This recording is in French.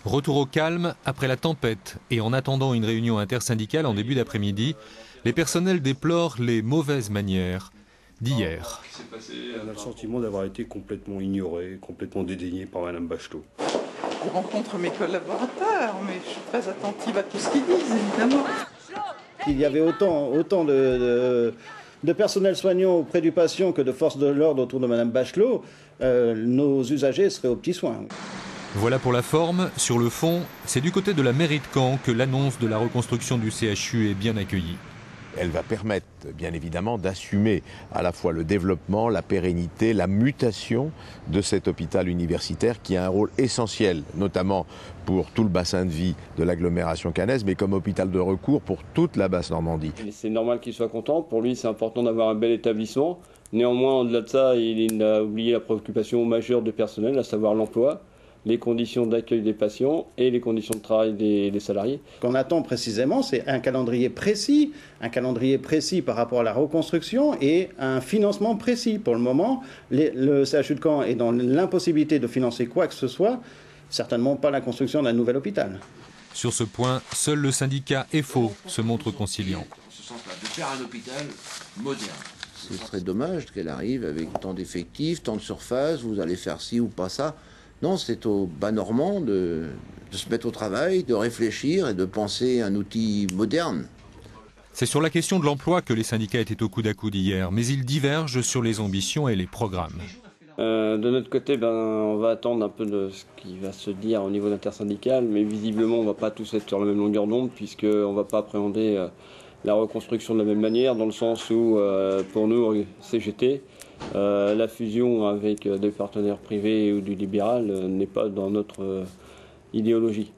Retour au calme après la tempête et en attendant une réunion intersyndicale en début d'après-midi, les personnels déplorent les mauvaises manières d'hier. On a le sentiment d'avoir été complètement ignoré, complètement dédaigné par Madame Bachelot. Je rencontre mes collaborateurs, mais je suis très attentive à tout ce qu'ils disent, évidemment. Il y avait autant de personnel soignant auprès du patient que de forces de l'ordre autour de Madame Bachelot, nos usagers seraient aux petits soins. Voilà pour la forme. Sur le fond, c'est du côté de la mairie de Caen que l'annonce de la reconstruction du CHU est bien accueillie. Elle va permettre, bien évidemment, d'assumer à la fois le développement, la pérennité, la mutation de cet hôpital universitaire qui a un rôle essentiel, notamment pour tout le bassin de vie de l'agglomération caennaise, mais comme hôpital de recours pour toute la Basse-Normandie. C'est normal qu'il soit content. Pour lui, c'est important d'avoir un bel établissement. Néanmoins, au-delà de ça, il a oublié la préoccupation majeure du personnel, à savoir l'emploi, les conditions d'accueil des patients et les conditions de travail des salariés. Ce qu'on attend précisément, c'est un calendrier précis par rapport à la reconstruction et un financement précis. Pour le moment, le CHU de Caen est dans l'impossibilité de financer quoi que ce soit, certainement pas la construction d'un nouvel hôpital. Sur ce point, seul le syndicat EFO se montre conciliant. Ce sens-là, de faire un hôpital moderne. Ce serait dommage qu'elle arrive avec tant d'effectifs, tant de surface, vous allez faire ci ou pas ça. Non, c'est aux bas normands de se mettre au travail, de réfléchir et de penser un outil moderne. C'est sur la question de l'emploi que les syndicats étaient au coude à coude hier, mais ils divergent sur les ambitions et les programmes. De notre côté, on va attendre un peu de ce qui va se dire au niveau intersyndical, mais visiblement, on ne va pas tous être sur la même longueur d'onde, puisqu'on ne va pas appréhender la reconstruction de la même manière, dans le sens où, pour nous, CGT, la fusion avec des partenaires privés ou du libéral n'est pas dans notre idéologie.